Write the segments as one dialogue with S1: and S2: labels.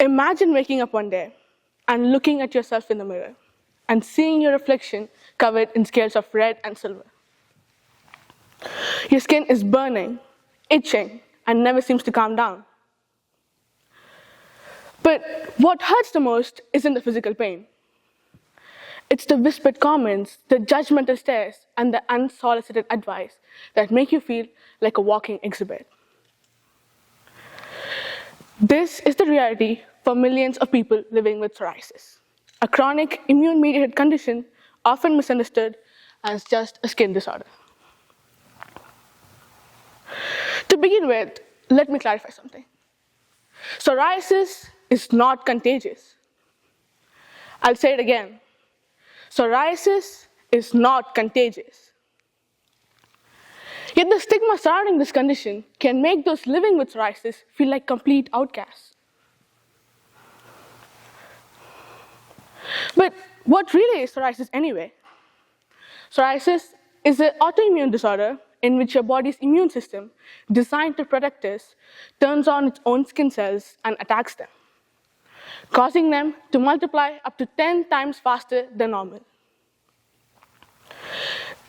S1: Imagine waking up one day and looking at yourself in the mirror and seeing your reflection covered in scales of red and silver. Your skin is burning, itching, and never seems to calm down. But what hurts the most isn't the physical pain. It's the whispered comments, the judgmental stares, and the unsolicited advice that make you feel like a walking exhibit. This is the reality for millions of people living with psoriasis, a chronic immune-mediated condition often misunderstood as just a skin disorder. To begin with, let me clarify something. Psoriasis is not contagious. I'll say it again. Psoriasis is not contagious. Yet the stigma surrounding this condition can make those living with psoriasis feel like complete outcasts. But what really is psoriasis anyway? Psoriasis is an autoimmune disorder in which your body's immune system, designed to protect us, turns on its own skin cells and attacks them, causing them to multiply up to 10 times faster than normal.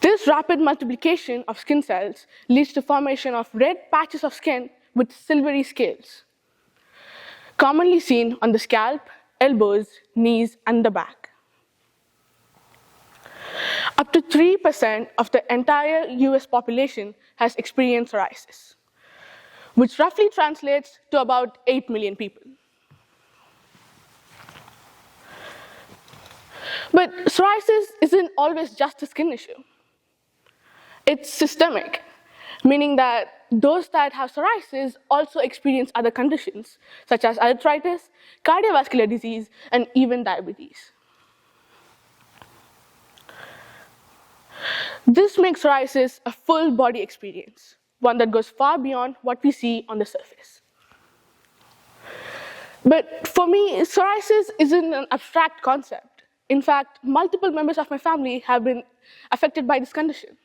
S1: This rapid multiplication of skin cells leads to formation of red patches of skin with silvery scales, commonly seen on the scalp, elbows, knees, and the back. Up to 3% of the entire US population has experienced psoriasis, which roughly translates to about 8 million people. But psoriasis isn't always just a skin issue. It's systemic, meaning that those that have psoriasis also experience other conditions, such as arthritis, cardiovascular disease, and even diabetes. This makes psoriasis a full body experience, one that goes far beyond what we see on the surface. But for me, psoriasis isn't an abstract concept. In fact, multiple members of my family have been affected by this condition.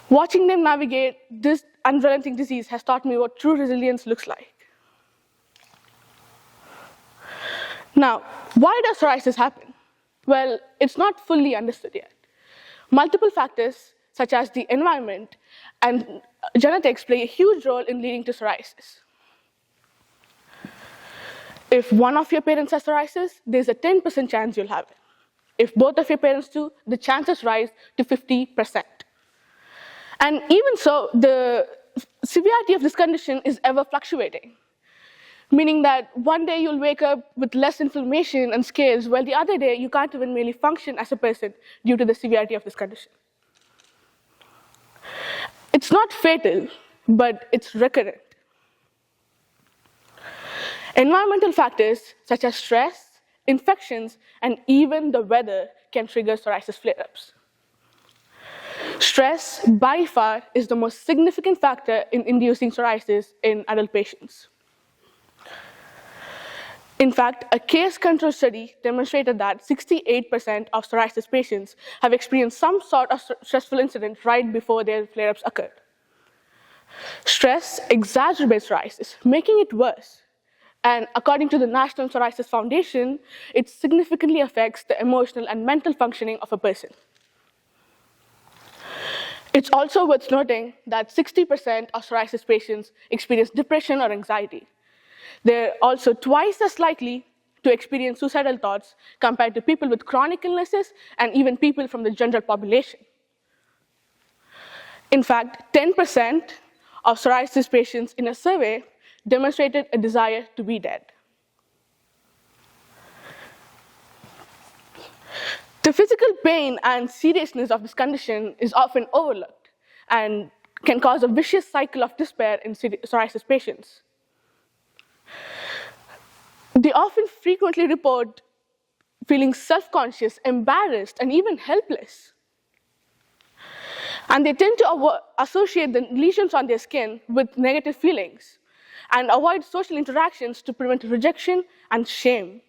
S1: Watching them navigate this unrelenting disease has taught me what true resilience looks like. Now, why does psoriasis happen? Well, it's not fully understood yet. Multiple factors, such as the environment and genetics, play a huge role in leading to psoriasis. If one of your parents has psoriasis, there's a 10% chance you'll have it. If both of your parents do, the chances rise to 50%. And even so, the severity of this condition is ever fluctuating, meaning that one day you'll wake up with less inflammation and scales, while the other day you can't even merely function as a person due to the severity of this condition. It's not fatal, but it's recurrent. Environmental factors such as stress, infections, and even the weather can trigger psoriasis flare-ups. Stress, by far, is the most significant factor in inducing psoriasis in adult patients. In fact, a case-control study demonstrated that 68% of psoriasis patients have experienced some sort of stressful incident right before their flare-ups occurred. Stress exacerbates psoriasis, making it worse. And according to the National Psoriasis Foundation, it significantly affects the emotional and mental functioning of a person. It's also worth noting that 60% of psoriasis patients experience depression or anxiety. They're also twice as likely to experience suicidal thoughts compared to people with chronic illnesses and even people from the general population. In fact, 10% of psoriasis patients in a survey demonstrated a desire to be dead. The physical pain and seriousness of this condition is often overlooked and can cause a vicious cycle of despair in psoriasis patients. They often frequently report feeling self-conscious, embarrassed, and even helpless. And they tend to associate the lesions on their skin with negative feelings and avoid social interactions to prevent rejection and shame.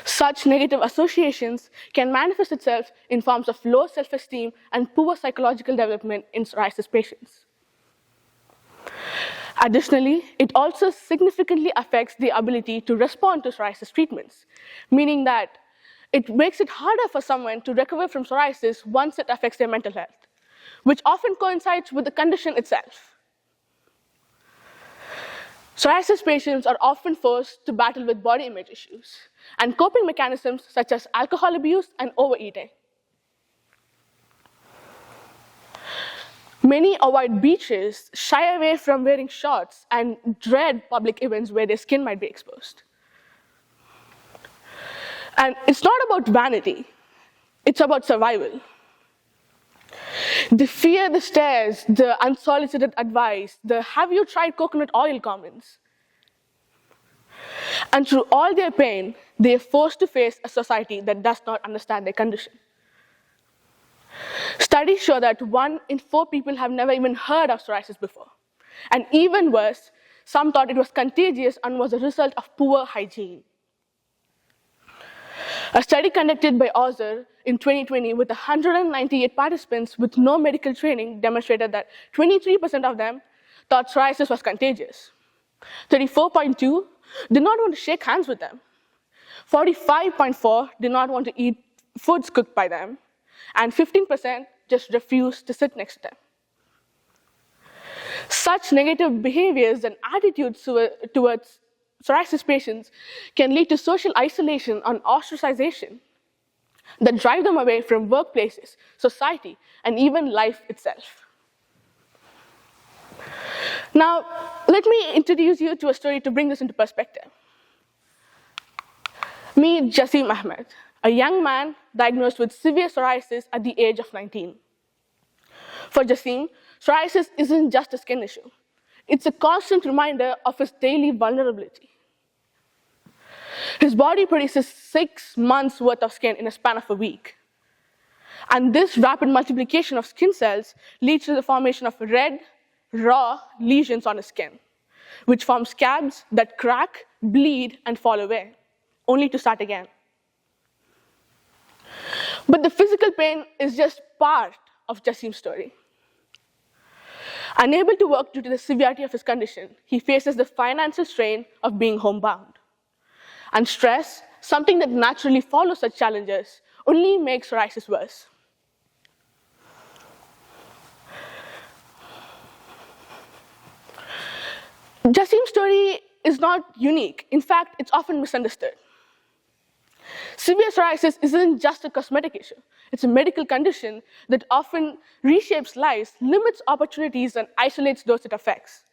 S1: Such negative associations can manifest itself in forms of low self-esteem and poor psychological development in psoriasis patients. Additionally, it also significantly affects the ability to respond to psoriasis treatments, meaning that it makes it harder for someone to recover from psoriasis once it affects their mental health, which often coincides with the condition itself. Psoriasis patients are often forced to battle with body image issues and coping mechanisms such as alcohol abuse and overeating. Many avoid beaches, shy away from wearing shorts, and dread public events where their skin might be exposed. And it's not about vanity, it's about survival. The fear, the stares, the unsolicited advice, the have you tried coconut oil comments. And through all their pain, they are forced to face a society that does not understand their condition. Studies show that 1 in 4 people have never even heard of psoriasis before. And even worse, some thought it was contagious and was a result of poor hygiene. A study conducted by Author in 2020 with 198 participants with no medical training demonstrated that 23% of them thought psoriasis was contagious. 34.2% did not want to shake hands with them. 45.4% did not want to eat foods cooked by them. And 15% just refused to sit next to them. Such negative behaviors and attitudes towards psoriasis patients can lead to social isolation and ostracization that drive them away from workplaces, society, and even life itself. Now, let me introduce you to a story to bring this into perspective. Meet Jasim Ahmed, a young man diagnosed with severe psoriasis at the age of 19. For Jasim, psoriasis isn't just a skin issue. It's a constant reminder of his daily vulnerability. His body produces 6 months' worth of skin in a span of a week. And this rapid multiplication of skin cells leads to the formation of red, raw lesions on his skin, which form scabs that crack, bleed, and fall away, only to start again. But the physical pain is just part of Jasim's story. Unable to work due to the severity of his condition, he faces the financial strain of being homebound. And stress, something that naturally follows such challenges, only makes psoriasis worse. Jasim's story is not unique. In fact, it's often misunderstood. Severe psoriasis isn't just a cosmetic issue. It's a medical condition that often reshapes lives, limits opportunities, and isolates those it affects.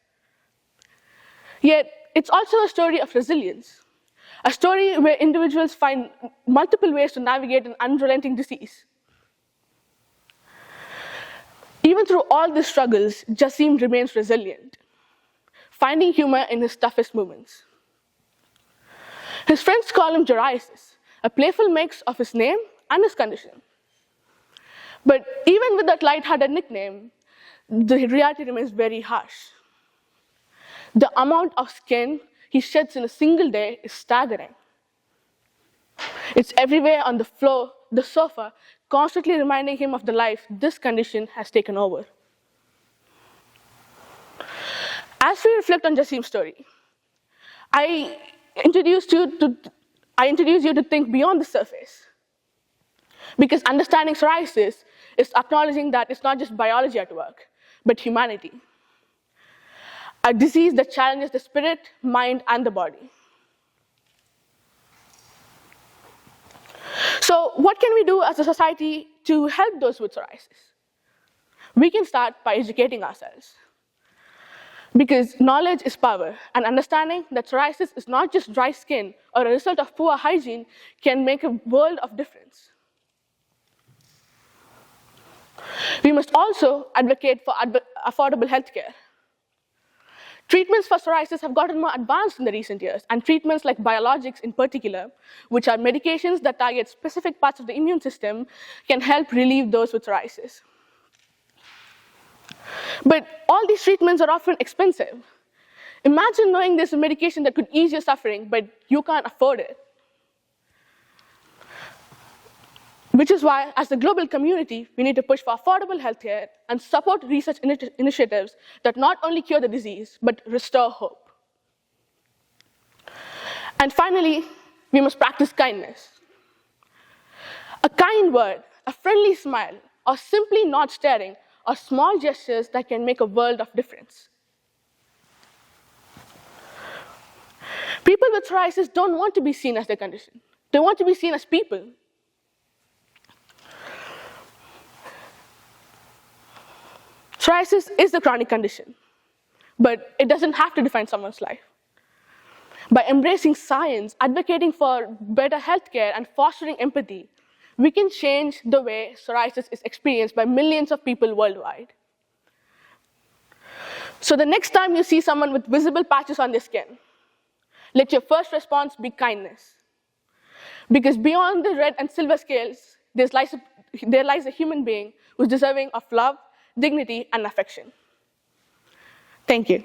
S1: Yet, it's also a story of resilience, a story where individuals find multiple ways to navigate an unrelenting disease. Even through all these struggles, Jasim remains resilient, finding humor in his toughest moments. His friends call him Psoriasis, a playful mix of his name and his condition. But even with that lighthearted nickname, the reality remains very harsh. The amount of skin he sheds in a single day is staggering. It's everywhere on the floor, the sofa, constantly reminding him of the life this condition has taken over. As we reflect on Jasim's story, I introduce you to think beyond the surface. Because understanding psoriasis is acknowledging that it's not just biology at work, but humanity. A disease that challenges the spirit, mind, and the body. So what can we do as a society to help those with psoriasis? We can start by educating ourselves. Because knowledge is power, and understanding that psoriasis is not just dry skin or a result of poor hygiene can make a world of difference. We must also advocate for affordable healthcare. Treatments for psoriasis have gotten more advanced in the recent years, and treatments like biologics in particular, which are medications that target specific parts of the immune system, can help relieve those with psoriasis. But all these treatments are often expensive. Imagine knowing there's a medication that could ease your suffering, but you can't afford it. Which is why, as the global community, we need to push for affordable healthcare and support research initiatives that not only cure the disease, but restore hope. And finally, we must practice kindness. A kind word, a friendly smile, or simply not staring are small gestures that can make a world of difference. People with psoriasis don't want to be seen as their condition. They want to be seen as people. Psoriasis is a chronic condition, but it doesn't have to define someone's life. By embracing science, advocating for better healthcare, and fostering empathy, we can change the way psoriasis is experienced by millions of people worldwide. So the next time you see someone with visible patches on their skin, let your first response be kindness. Because beyond the red and silver scales, there lies a human being who's deserving of love, dignity, and affection. Thank you.